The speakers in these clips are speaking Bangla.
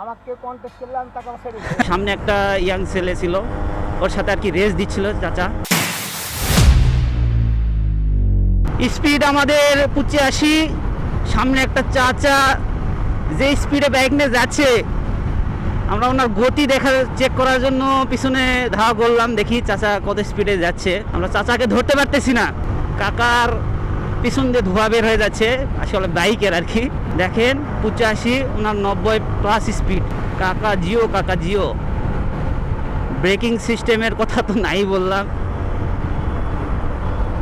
আমাকে কন্টেস্ট করলাম তাকে ছেড়ে সামনে একটা ইয়াং ছেলে ছিল, ওর সাথে আর কি রেস দিচ্ছিল চাচা। স্পিড আমাদের 85, সামনে একটা চাচা যে স্পিডে বাইক নিয়ে যাচ্ছে, আমরা ওনার গতি চেক করার জন্য পিছনে ধাওয়া করলাম, দেখি চাচা কত স্পিডে যাচ্ছে। আমরা চাচাকে ধরতে পারতেছি না, কাকার পিছন দিয়ে ধোঁয়া বের হয়ে যাচ্ছে, আসলে বাইকের আর কি। দেখেন 85, ওনার 90+ স্পিড। কাকা জিও। ব্রেকিং সিস্টেমের কথা তো নাই বললাম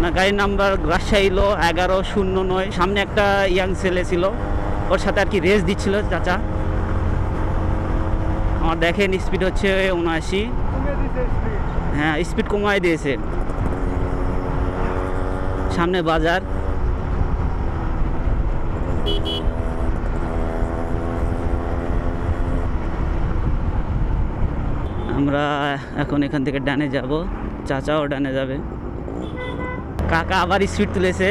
না। গাড়ির নাম্বার রাজশাহী 1109। সামনে একটা ইয়াং ছেলে ছিল, ওর সাথে আর কি রেস দিচ্ছিল চাচা। আমার দেখেন স্পিড হচ্ছে 79। হ্যাঁ, স্পিড কমাই দিয়েছে। সামনে বাজার। আমরা এখন এখান থেকে ডানে যাব, চাচাও ডানে যাবে। কাকা আবার স্পিড তুলেছে।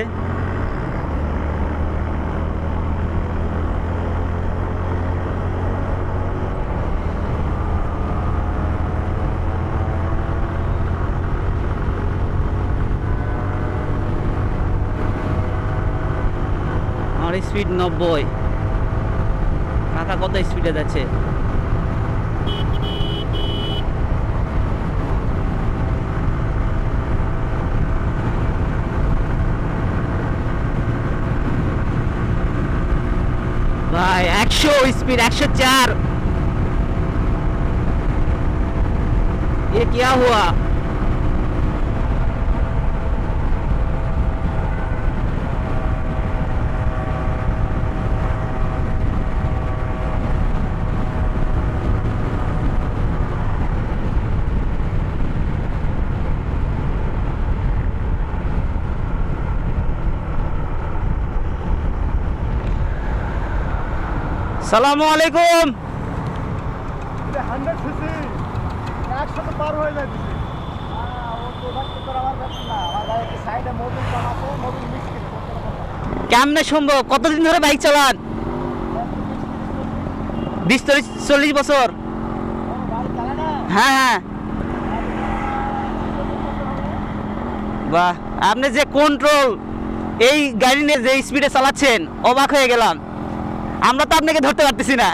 আমার স্পিড 90, কাকা কত স্পিডে যাচ্ছে? भाई 100 स्पीड, 104। ये क्या हुआ? সালামু আলাইকুম। 100 সিসি একসাথে পার হয়ে যায় দিদি। আমার গাড়িতে সাইডে মোবিল বানাতো, মোবিল মিক্স করে কেমনে সম্ভব? কতদিন ধরে বাইক চালান? 20-40 বছর। গাড়ি চালায় না। হ্যাঁ, বাহ, আপনি যে কন্ট্রোল, এই গাড়ি নিয়ে যে স্পিডে চালাচ্ছেন, অবাক হয়ে গেলাম। আমরা তো আপনাকে ধরতে পারতেছি না।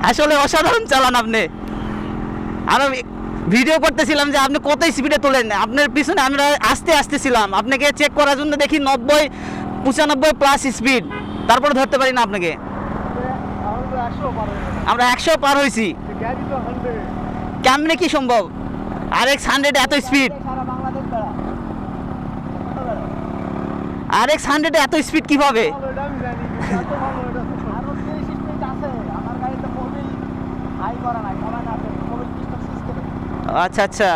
আসলে অসাধারণ চালান আপনি। আমরা ভিডিও করতেছিলাম যে আপনি কত স্পিডে তোলেন, আপনার পিছনে আমরা আসতেছিলাম আপনাকে চেক করার জন্য, দেখি 90-95+ স্পিড, তারপরে ধরতে পারি না আপনাকে। আমরা 100 পার হয়েছি। কেমনে কি সম্ভব? RX 100 এত স্পিড, RX 100 এত স্পিড কিভাবে? আচ্ছা আচ্ছা।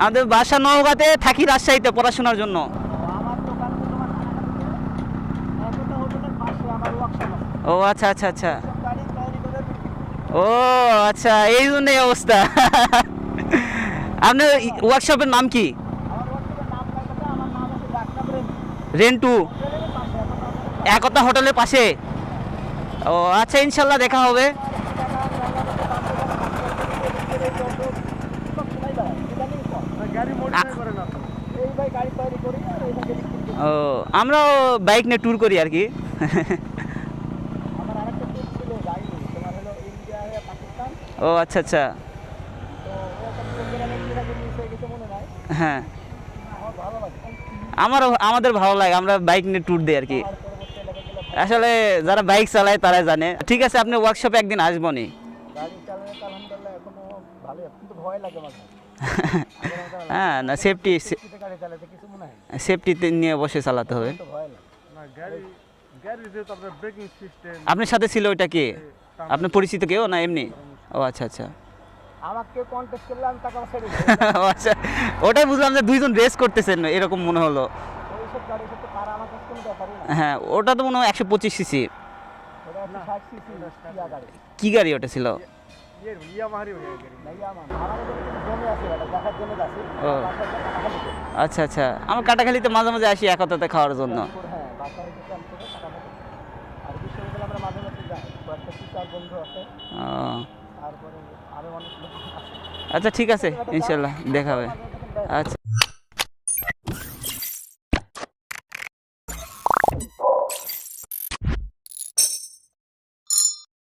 আমাদের বাসা নওগাঁতে, থাকি রাজশাহীতে পড়াশোনার জন্য। ও আচ্ছা আচ্ছা আচ্ছা। ও আচ্ছা, এই জন্য এই অবস্থা। আপনার ওয়ার্কশপের নাম কি? রেন্টু, একতা হোটেলের পাশে। ও আচ্ছা, ইনশাল্লাহ দেখা হবে। ও, আমরাও বাইক নিয়ে ট্যুর করি আর কি। ও আচ্ছা আচ্ছা। হ্যাঁ, আমাদের ভালো লাগে, আমরা বাইক নিয়ে ট্যুর দিই আর কি। আসলে যারা বাইক চালায় তারাই জানে। ঠিক আছে, আপনি ওয়ার্কশপে একদিন আসবো নি। হ্যাঁ না, সেফটি নিয়ে বসে চালাতে হবে। আপনার সাথে ছিল ওইটা কি? আপনার পরিচিত কেউ না এমনি? ও আচ্ছা আচ্ছা। আমাকে কন্টেস্ট করলাম তাকে ছেড়ে ও আচ্ছা, ওটাই বুঝলাম যে দুইজন রেস করতেছেন, এরকম মনে হলো। ওইসব গাড়ির সাথে পারা আমার কাছে কোনো ব্যাপারই না। হ্যাঁ, ওটা তো মনে হয় 125 সিসি। ওটা 60 সিসি গাড়ি। কি গাড়ি ওটা ছিল? ইয়ামাহারি হয়ে গেছে না ইয়ামা আমাদের কিছু জমি আছে এটা দেখার জন্য যাচ্ছি ও আচ্ছা আচ্ছা আমার কাটাখালিতে মাঝে মাঝে আসি একতাতে খাওয়ার জন্য। হ্যাঁ বাসায় থেকে ক্যাম্প থেকে টাকা পাবো আর বিশ্ববিদ্যালয়ে আমরা মাঝে মাঝে যাই কয়েকটা টিচার বন্ধু আছে ও তারপরে আরো অনেক লোক আছে আচ্ছা ঠিক আছে ইনশাল্লাহ দেখাবে। আচ্ছা।